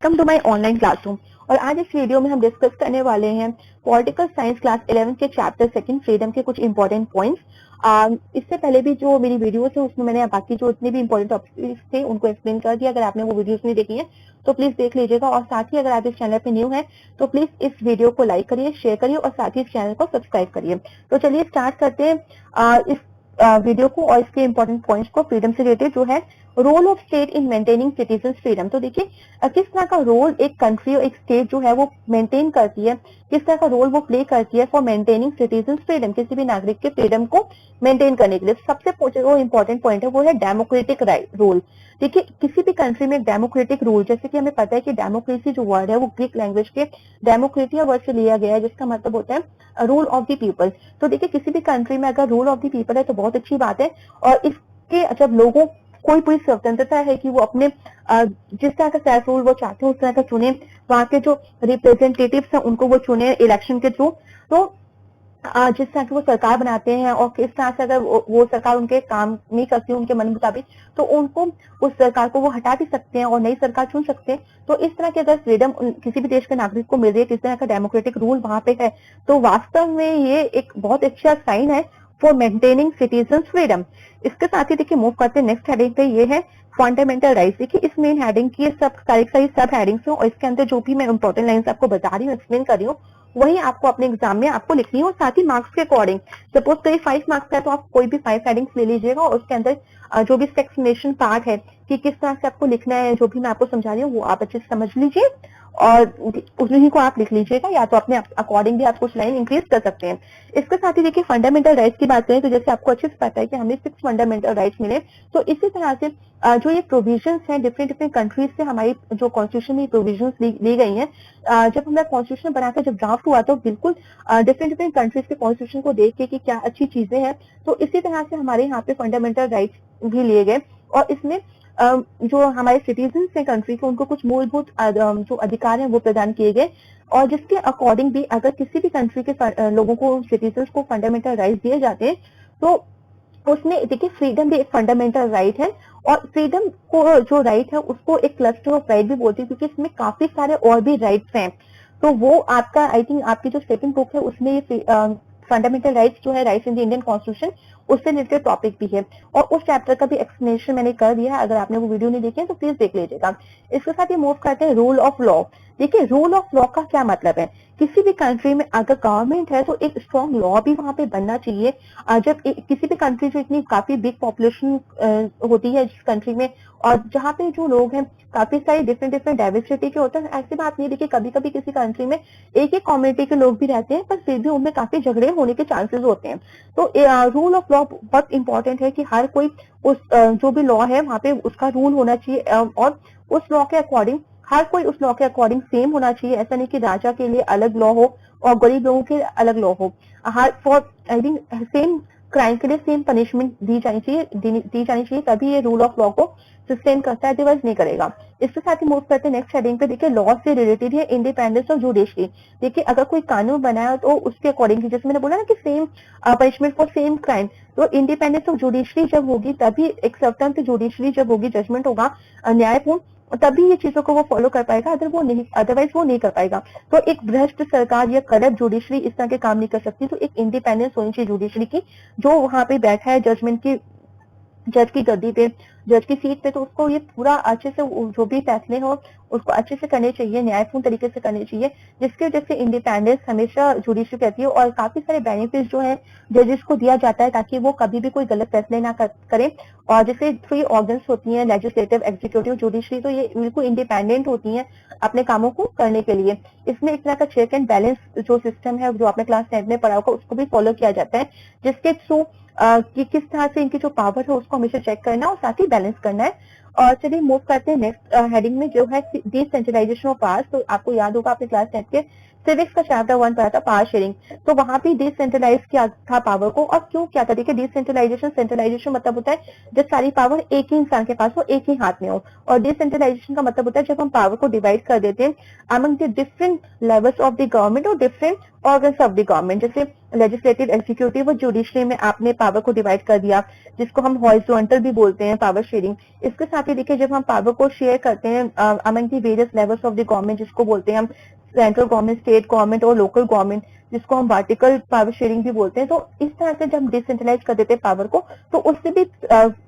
Welcome to my online classroom. और आज इस वीडियो में हम डिस्कस करने वाले हैं पॉलिटिकल साइंस क्लास 11 के चैप्टर सेकंड फ्रीडम के कुछ इंपॉर्टेंट पॉइंट्स। इससे पहले भी जो मेरी वीडियोस है उसमें मैंने बाकी जो इतने भी इंपॉर्टेंट टॉपिक्स थे उनको एक्सप्लेन कर दिया। अगर आपने वो वीडियोस नहीं देखी है तो प्लीज देख लीजिएगा। और साथ ही अगर आप इस चैनल पे न्यू है तो प्लीज इस वीडियो को लाइक करिए, शेयर करिए और साथ ही इस चैनल को सब्सक्राइब करिए। तो चलिए स्टार्ट करते हैं इस वीडियो को और इसके इंपॉर्टेंट पॉइंट्स को। फ्रीडम से रिलेटेड जो है role of state in maintaining citizen freedom. तो देखिए किस तरह का रोल एक कंट्री और एक स्टेट जो है वो मेंटेन करती है, किस तरह का रोल वो प्ले करती है फॉर मेंटेनिंग सिटीजन फ्रीडम, किसी भी नागरिक के फ्रीडम को मेंटेन करने के लिए। सबसे जो इंपॉर्टेंट पॉइंट है वो है डेमोक्रेटिक रोल। देखिए किसी भी कंट्री में डेमोक्रेटिक रूल, जैसे कि हमें पता है कि डेमोक्रेसी जो वर्ड है वो ग्रीक लैंग्वेज के डेमोक्रेटिया वर्ड से लिया गया है, जिसका मतलब होता है रूल ऑफ द पीपल। तो देखिए किसी भी कंट्री में अगर रूल ऑफ द पीपल है तो बहुत अच्छी बात है। और इसके जब लोगों कोई पूरी स्वतंत्रता है कि वो अपने जिस तरह का सेल्फ रूल वो चाहते हैं उस तरह का चुने, वहां के जो रिप्रेजेंटेटिव्स हैं उनको वो चुने इलेक्शन के थ्रू। तो जिस तरह की वो सरकार बनाते हैं और किस तरह से अगर वो सरकार उनके काम नहीं करती उनके मन मुताबिक तो उनको उस सरकार को वो हटा भी सकते हैं और नई सरकार चुन सकते हैं। तो इस तरह की अगर फ्रीडम किसी भी देश के नागरिक को मिल रही है, किस तरह का डेमोक्रेटिक रूल वहां पे है, तो वास्तव में ये एक बहुत अच्छा साइन है फॉर मेंटेनिंग सिटीजन फ्रीडम। इसके साथ ही देखिए मूव करते हैं नेक्स्ट हेडिंग पे, ये है फंडामेंटल राइट्स। देखिए इस मेन हेडिंग की सब सारी सब हेडिंग्स और इसके अंदर जो भी मैं इंपॉर्टेंट लाइंस आपको बता रही हूँ, एक्सप्लेन कर रही हूँ, वही आपको अपने एग्जाम में आपको लिखनी है। और साथ ही मार्क्स के अकॉर्डिंग, सपोज करिए 5 मार्क्स का है तो आप कोई भी 5 हेडिंग्स ले लीजिएगा और उसके अंदर जो भी एक्सप्लेनेशन पार्ट है कि किस तरह से आपको लिखना है, जो भी मैं आपको समझा रही हूँ वो आप अच्छे से समझ लीजिए और उन्हीं को आप लिख लीजिएगा, या तो अपने अकॉर्डिंग भी आप कुछ लाइन इंक्रीज कर सकते हैं। इसके साथ ही देखिए फंडामेंटल राइट्स की बात करें तो जैसे आपको अच्छे से पता है कि हमें 6 फंडामेंटल राइट्स मिले, तो इसी तरह से जो ये प्रोविजंस हैं डिफरेंट कंट्रीज से हमारी जो कॉन्स्टिट्यूशन में प्रोविजंस ली गई हैं, जब हमारा कॉन्स्टिट्यूशन बनाकर जब ड्राफ्ट हुआ तो बिल्कुल डिफरेंट कंट्रीज के कॉन्स्टिट्यूशन को देख के कि क्या अच्छी चीजें हैं, तो इसी तरह से हमारे यहाँ पे फंडामेंटल राइट्स भी लिए गए। और इसमें जो हमारे सिटीजन हैं कंट्री के उनको कुछ मूलभूत जो अधिकार हैं वो प्रदान किए गए। और जिसके अकॉर्डिंग भी अगर किसी भी कंट्री के लोगों को, सिटीजन को फंडामेंटल राइट्स दिए जाते हैं तो उसमें देखिए फ्रीडम भी एक फंडामेंटल राइट है। और फ्रीडम को जो राइट है उसको एक क्लस्टर ऑफ राइट भी बोलते हैं, क्योंकि इसमें काफी सारे और भी राइट्स हैं। तो वो आपका आई थिंक आपकी जो सेकंड बुक है उसमें ये फंडामेंटल राइट्स जो है rights in the Indian constitution उससे रिलेटेड टॉपिक भी है और उस चैप्टर का भी एक्सप्लेनेशन मैंने कर दिया है। अगर आपने वो वीडियो नहीं देखी है तो प्लीज देख लीजिएगा। इसके साथ ही मूव करते हैं रूल ऑफ लॉ। देखिए रूल ऑफ लॉ का क्या मतलब है, किसी भी कंट्री में अगर गवर्नमेंट है तो एक स्ट्रॉन्ग लॉ भी वहां पे बनना चाहिए। जब किसी भी कंट्री जो इतनी काफी बिग पॉपुलेशन होती है जिस कंट्री में, और जहाँ पे जो लोग हैं काफी सारे डिफरेंट डाइवर्सिटी के होते हैं, ऐसी बात नहीं। देखिए कभी कभी किसी कंट्री में एक ही कम्युनिटी के लोग भी रहते हैं पर फिर भी उनमें काफी झगड़े होने के चांसेस होते हैं। तो रूल ऑफ लॉ बहुत इंपॉर्टेंट है कि हर कोई उस जो भी लॉ है वहां पे उसका रूल होना चाहिए और उस लॉ के अकॉर्डिंग हर कोई उस लॉ के अकॉर्डिंग सेम होना चाहिए। ऐसा नहीं कि राजा के लिए अलग लॉ हो और गरीब लोगों के अलग लॉ हो। Her for I think same crime के लिए सेम पनिशमेंट दी जानी चाहिए, तभी ये रूल ऑफ लॉ को सस्टेन करता है, अदरवाइज नहीं करेगा। इसके साथ ही मूव करते हैं नेक्स्ट हेडिंग पे। देखिए लॉ से रिलेटेड है इंडिपेंडेंस ऑफ जुडिशरी। देखिए अगर कोई कानून बनाया तो उसके अकॉर्डिंग, जैसे मैंने बोला ना कि same punishment for same crime, तो इंडिपेंडेंस ऑफ जुडिशरी जब होगी तभी एक स्वतंत्र जुडिशरी जब होगी, जजमेंट होगा न्यायपूर्ण, तभी ये चीजों को वो फॉलो कर पाएगा, अदरवाइज वो नहीं कर पाएगा। तो एक भ्रष्ट सरकार या करप्ट जुडिशरी इस तरह के काम नहीं कर सकती। तो एक इंडिपेंडेंस होनी चाहिए जुडिशरी की, जो वहां पे बैठा है जजमेंट की, जज की गद्दी पे, जज की सीट पे, तो उसको ये पूरा अच्छे से जो भी फैसले हो उसको अच्छे से करने चाहिए, न्यायपूर्ण तरीके से करने चाहिए, जिसकी वजह से इंडिपेंडेंस हमेशा जुडिशरी कहती है। और काफी सारे बेनिफिट जो है जजेस को दिया जाता है ताकि वो कभी भी कोई गलत फैसले ना करें। और जैसे 3 ऑर्गन्स होती हैं, लेजिस्लेटिव, एग्जीक्यूटिव, जुडिशरी, तो ये बिल्कुल इंडिपेंडेंट होती हैं अपने कामों को करने के लिए। इसमें एक तरह का चेक एंड बैलेंस जो सिस्टम है जो आपने क्लास 10 में पढ़ा होगा उसको भी फॉलो किया जाता है, जिसके थ्रू कि किस तरह से इनकी जो पावर है उसको हमेशा चेक करना और साथ ही बैलेंस करना है। और चलिए मूव करते हैं नेक्स्ट हेडिंग में जो है डिसेंट्रलाइजेशन ऑफ पावर्स। तो आपको याद होगा आपने क्लास 10 के सिविक्स का चैप्टर 1 पढ़ा था, पावर शेयरिंग। तो वहां भी डिसेंट्रलाइज किया था पावर को, और क्यों क्या था? देखिए डिसेंट्रलाइजेशन, सेंट्रलाइजेशन मतलब होता है जब सारी पावर एक ही इंसान के पास हो, एक ही हाथ में हो, और डिसेंट्रलाइजेशन का मतलब होता है जब हम पावर को डिवाइड कर देते हैं among the different levels of the government और different organs of the government. जैसे लेजिस्लेटिव, एग्जीक्यूटिव और जुडिशरी में आपने पावर को डिवाइड कर दिया, जिसको हम हॉरिजॉन्टल भी बोलते हैं, पावर शेयरिंग। इसके साथ ही देखिए जब हम पावर को शेयर करते हैं among the various levels of the government, जिसको बोलते हैं हम सेंट्रल गवर्नमेंट, स्टेट गवर्नमेंट और लोकल गवर्नमेंट, जिसको हम वर्टिकल पावर शेयरिंग भी बोलते हैं। तो इस तरह से जब डिसेंट्रलाइज कर देते हैं पावर को, तो उससे भी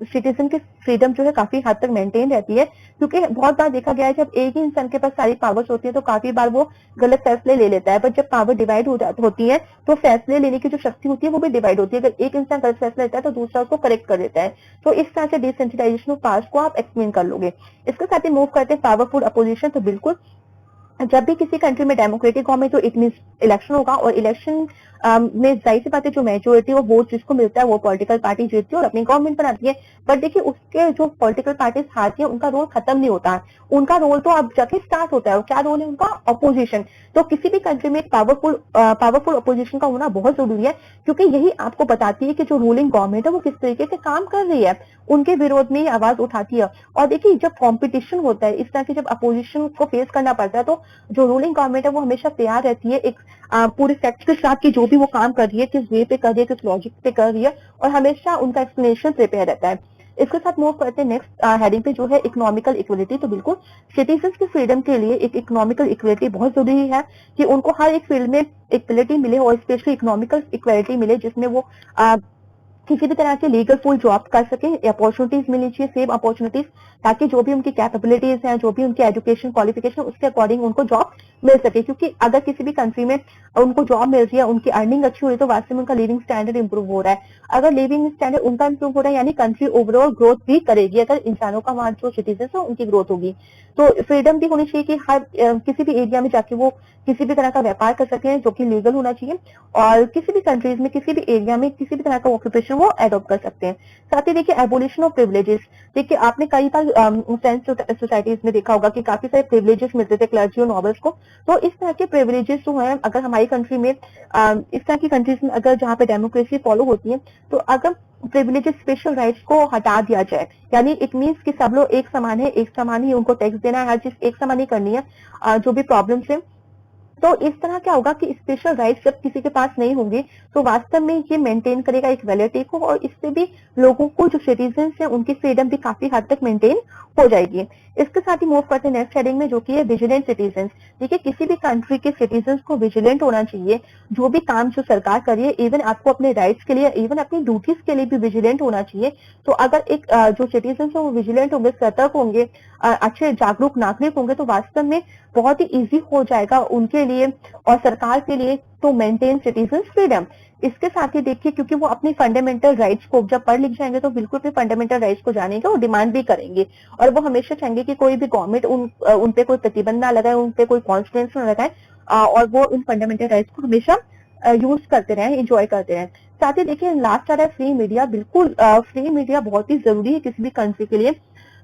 सिटीजन की फ्रीडम जो है काफी हद तक मेंटेन रहती है। क्योंकि बहुत बार देखा गया है जब एक ही इंसान के पास सारी पावर्स होती है तो काफी बार वो गलत फैसले ले लेता है, पर जब पावर डिवाइड होती है तो फैसले लेने की जो शक्ति होती है वो भी डिवाइड होती है। अगर एक इंसान गलत फैसला लेता है तो दूसरा उसको करेक्ट कर देता है। तो इस तरह से डिसेंट्रलाइजेशन ऑफ पावर्स को आप एक्सप्लेन कर लोगे। इसके साथ ही मूव करते हैं पावरफुल अपोजिशन। तो बिल्कुल जब भी किसी कंट्री में डेमोक्रेटिक गवर्नमेंट, तो इट मीन इलेक्शन होगा, और इलेक्शन में जाहिर सी बात है जो मेजोरिटी और वोट जिसको मिलता है वो पॉलिटिकल पार्टी जीतती है और अपनी गवर्नमेंट बनाती है। बट देखिए उसके जो पॉलिटिकल पार्टीज हारती है उनका रोल खत्म नहीं होता है, उनका रोल तो अब जाके स्टार्ट होता है। और क्या रोल है उनका? अपोजिशन। तो किसी भी कंट्री में पावरफुल अपोजिशन का होना बहुत जरूरी है, क्योंकि यही आपको बताती है कि जो रूलिंग गवर्नमेंट है वो किस तरीके से काम कर रही है, उनके विरोध में ही आवाज उठाती है। और देखिए जब कॉम्पिटिशन होता है इस तरह की, जब अपोजिशन को फेस करना पड़ता है, तो जो रूलिंग गवर्नमेंट है वो हमेशा तैयार रहती है एक पूरे फैक्ट के साथ कि जो भी वो काम कर रही है किस वे पे कर रही है, किस लॉजिक पे कर रही है, और हमेशा उनका एक्सप्लेनेशन प्रिपेयर रहता है। इसके साथ मूव करते हैं नेक्स्ट हेडिंग पे जो है इकोनॉमिकल इक्वलिटी। तो बिल्कुल सिटीजन की फ्रीडम के लिए एक इकोनॉमिकल इक्वलिटी बहुत जरूरी है कि उनको हर एक फील्ड में इक्वलिटी मिले, और स्पेशली इकोनॉमिकल इक्वलिटी मिले जिसमें वो किसी भी तरह के लीगल फुल जॉब कर सके, अपॉर्चुनिटीज मिलनी चाहिए, सेम अपॉर्चुनिटीज, ताकि जो भी उनकी कैपेबिलिटीज हैं, जो भी उनकी एजुकेशन क्वालिफिकेशन, उसके अकॉर्डिंग उनको जॉब मिल सके। क्योंकि अगर किसी भी कंट्री में उनको जॉब मिल रही है, उनकी अर्निंग अच्छी हो रही है, तो वास्तव में उनका लिविंग स्टैंडर्ड इंप्रूव हो रहा है। अगर लिविंग स्टैंडर्ड उनका इंप्रूव हो रहा है यानी कंट्री ओवरऑल ग्रोथ भी करेगी, अगर इंसानों का वहां जो सिटीजन है उनकी ग्रोथ होगी। तो फ्रीडम भी होनी चाहिए कि हर किसी भी एरिया में जाके वो किसी भी तरह का व्यापार कर सके, जो कि लीगल होना चाहिए, और किसी भी कंट्रीज में किसी भी एरिया में किसी भी तरह का ऑक्यूपेशन वो एडॉप्ट कर सकते हैं। साथ ही देखिए एबोलिशन ऑफ प्रिविलेजेस। देखिए आपने कई बार फ्रेंच सोसाइटीज में देखा होगा कि काफी सारे प्रिविलेजेस मिलते थे क्लर्जी और नॉबल्स को। तो इस तरह के प्रिविलेजेस जो है, अगर हमारी कंट्री में इस तरह की कंट्रीज में अगर जहाँ पे डेमोक्रेसी फॉलो होती है, तो अगर प्रिविलेजेस स्पेशल राइट्स को हटा दिया जाए, यानी इट मीन्स कि सब लोग एक समान है, एक समान ही उनको टैक्स देना है, हर चीज एक समान ही करनी है, जो भी प्रॉब्लम्स है। तो इस तरह क्या होगा कि स्पेशल राइट्स जब किसी के पास नहीं होंगे तो वास्तव में ये मेंटेन करेगा इक्वालिटी को, और इससे भी लोगों को जो सिटीजन है उनकी फ्रीडम भी काफी हद तक मेंटेन हो जाएगी। इसके साथ ही मूव करते हैं नेक्स्ट हेडिंग में जो कि है विजिलेंट सिटीजन। देखिए किसी भी कंट्री के सिटीजन को विजिलेंट होना चाहिए, जो भी काम जो सरकार कर रही है, इवन आपको अपने राइट्स के लिए, इवन अपनी ड्यूटीज के लिए भी विजिलेंट होना चाहिए। तो अगर एक जो सिटीजन है वो विजिलेंट होंगे, सतर्क होंगे, अच्छे जागरूक नागरिक होंगे, तो वास्तव में बहुत ही इजी हो जाएगा उनके लिए और सरकार के लिए टू मेंटेन सिटीजन फ्रीडम। इसके साथ ही देखिए क्योंकि वो अपनी फंडामेंटल राइट्स को जब पढ़ लिख जाएंगे तो बिल्कुल भी फंडामेंटल राइट्स को जानेंगे और डिमांड भी करेंगे, और वो हमेशा चाहेंगे कि कोई भी गवर्नमेंट उन पे कोई प्रतिबंध ना लगाए, उन पे कोई कॉन्स्टेंस ना लगाए, और वो इन फंडामेंटल राइट्स को हमेशा यूज करते रहे, एंजॉय करते रहे। साथ ही देखिए लास्ट आ रहा है फ्री मीडिया। बिल्कुल फ्री मीडिया बहुत ही जरूरी है किसी भी कंट्री के लिए,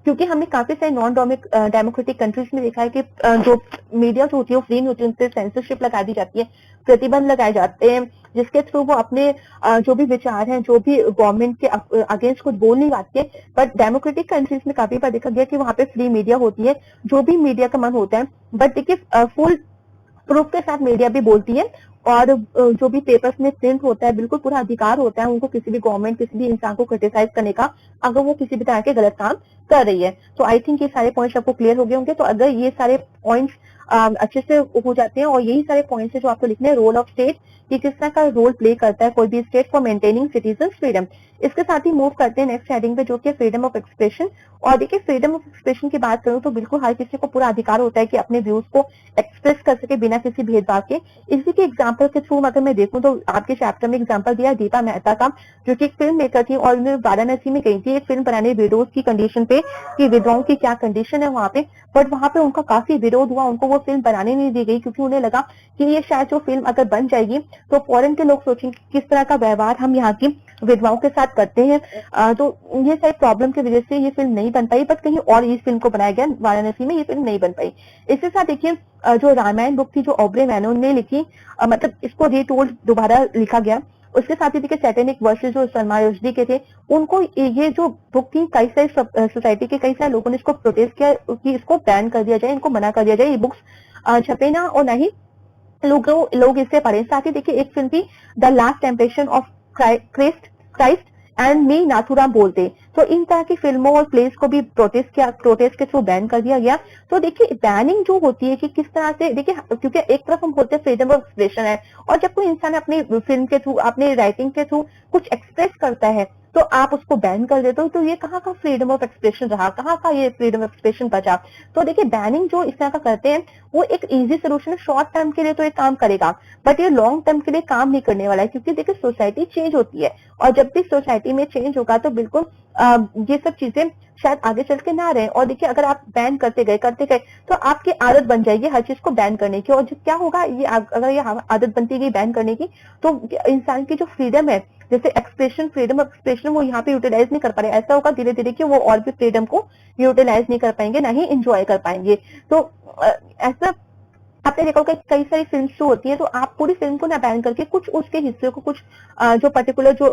क्योंकि हमने काफी सारे नॉन डेमोक्रेटिक कंट्रीज में देखा है कि जो मीडिया होती है वो फ्री नहीं होती, उन पर सेंसरशिप लगा दी जाती है, प्रतिबंध लगाए जाते हैं, जिसके थ्रू वो अपने जो भी विचार हैं, जो भी गवर्नमेंट के अगेंस्ट कुछ बोल नहीं पाते। बट डेमोक्रेटिक कंट्रीज में काफी बार देखा गया कि वहां पे फ्री मीडिया होती है, जो भी मीडिया का मन होता है। बट देखिए फुल प्रूफ के साथ मीडिया भी बोलती है, और जो भी पेपर्स में प्रिंट होता है बिल्कुल पूरा अधिकार होता है उनको किसी भी गवर्नमेंट, किसी भी इंसान को क्रिटिसाइज करने का, अगर वो किसी भी तरह के गलत काम कर रही है। तो आई थिंक ये सारे पॉइंट्स आपको क्लियर हो गए होंगे। तो अगर ये सारे पॉइंट्स अच्छे से हो जाते हैं, और यही सारे पॉइंट्स है जो आपको लिखने हैं, रोल ऑफ स्टेट, कि किस तरह का रोल प्ले करता है कोई भी state for maintaining citizen freedom. इसके साथ ही मूव करते हैं नेक्स्ट हेडिंग पे जो कि फ्रीडम ऑफ एक्सप्रेशन। और देखिए फ्रीडम ऑफ एक्सप्रेशन की बात करूं तो बिल्कुल हर किसी को पूरा अधिकार होता है कि अपने व्यूज को एक्सप्रेस कर सके बिना किसी भेदभाव के। इसी के एग्जाम्पल के थ्रू अगर मैं देखूं तो आपके चैप्टर में एग्जाम्पल दिया है दीपा मेहता का, जो कि एक फिल्म मेकर थी और उन्हें वाराणसी में गई थी एक फिल्म बनाने विडोज की कंडीशन पे, कि विधवाओं की क्या कंडीशन है वहां पे। बट वहां पे उनका काफी विरोध हुआ, उनको वो फिल्म बनाने नहीं दी गई, क्योंकि उन्हें लगा कि ये शायद जो फिल्म अगर बन जाएगी तो फॉरेन के लोग सोचेंगे किस तरह का व्यवहार हम यहाँ की विधवाओं के साथ करते हैं। तो ये सारी प्रॉब्लम की वजह से ये फिल्म नहीं बन पाई, बट कहीं और इस फिल्म को बनाया गया, वाराणसी में ये फिल्म नहीं बन पाई। इसके साथ देखिए जो रामायण बुक थी जो ऑब्रे मैनन ने लिखी, मतलब इसको रीटोल्ड दोबारा लिखा गया। उसके साथ ही देखिए सैटेनिक वर्सेस जो सलमान रुश्दी के थे, उनको ये जो बुक थी कई सारी सोसाइटी के कई सारे लोगों ने इसको प्रोटेस्ट किया कि इसको बैन कर दिया जाए, इनको मना कर दिया जाए, ये बुक्स छपे ना और ना ही लोग इससे पढ़े। साथ ही देखिए एक फिल्म थी the last temptation of Christ and me Nathuram बोलते, तो इन तरह की फिल्मों और प्लेस को भी प्रोटेस्ट के थ्रू बैन कर दिया गया। तो देखिए बैनिंग जो होती है कि किस तरह से, देखिए क्योंकि एक तरफ हम बोलते हैं फ्रीडम ऑफ एक्सप्रेशन है, और जब कोई इंसान अपने फिल्म के थ्रू अपने राइटिंग के थ्रू कुछ एक्सप्रेस करता है तो आप उसको बैन कर देते हो, तो ये कहाँ का फ्रीडम ऑफ एक्सप्रेशन रहा, कहाँ का ये फ्रीडम ऑफ एक्सप्रेशन बचा। तो देखिए बैनिंग जो इस तरह का करते हैं वो एक इजी सोल्यूशन है, शॉर्ट टर्म के लिए तो ये काम करेगा, बट ये लॉन्ग टर्म के लिए काम नहीं करने वाला है, क्योंकि देखिए सोसाइटी चेंज होती है, और जब भी सोसाइटी में चेंज होगा तो बिल्कुल ये सब चीजें शायद आगे चल के ना रहे। और देखिए अगर आप बैन करते गए तो आपकी आदत बन जाएगी हर चीज को बैन करने की, और जो क्या होगा ये अगर ये आदत बनती गई बैन करने की, तो इंसान की जो फ्रीडम है, जैसे एक्सप्रेशन, फ्रीडम ऑफ एक्सप्रेशन, वो यहाँ पे यूटिलाइज नहीं कर पा रहे। ऐसा होगा धीरे धीरे कि वो और भी फ्रीडम को यूटिलाइज नहीं कर पाएंगे, ना ही इंजॉय कर पाएंगे। तो ऐसा आपने देखा होगा कई सारी फिल्म जो होती है, तो आप पूरी फिल्म को ना बैन करके कुछ उसके हिस्से को, कुछ जो पर्टिकुलर जो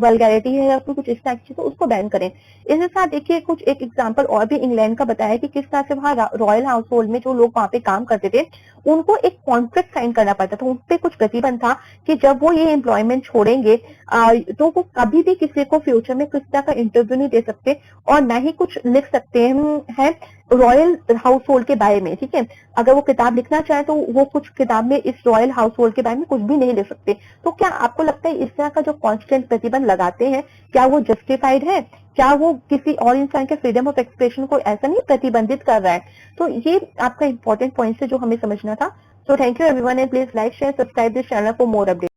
वल्गैरिटी है या फिर कुछ इस टाइप की चीज, तो उसको बैन करें। इसके साथ देखिए कुछ एक एग्जांपल और भी इंग्लैंड का बताया कि किस तरह से वहाँ रॉयल हाउस होल्ड में जो लोग वहाँ पे काम करते थे उनको एक कॉन्ट्रैक्ट साइन करना पड़ता था, उन पे कुछ प्रतिबंध था कि जब वो ये एम्प्लॉयमेंट छोड़ेंगे तो वो कभी भी किसी को फ्यूचर में किस तरह का इंटरव्यू नहीं दे सकते, और ना ही कुछ लिख सकते हैं रॉयल हाउस होल्ड के बारे में। ठीक है, अगर वो किताब लिखना चाहे तो वो कुछ किताब में इस रॉयल हाउस होल्ड के बारे में कुछ भी नहीं लिख सकते। तो क्या आपको लगता है इस तरह का जो कांस्टेंट प्रतिबंध लगाते हैं क्या वो जस्टिफाइड है? क्या वो किसी और इंसान के फ्रीडम ऑफ एक्सप्रेशन को ऐसा नहीं प्रतिबंधित कर रहा है? तो ये आपका इंपॉर्टेंट पॉइंट है जो हमें समझना था। So thank you everyone and please like, share, subscribe this channel for more updates.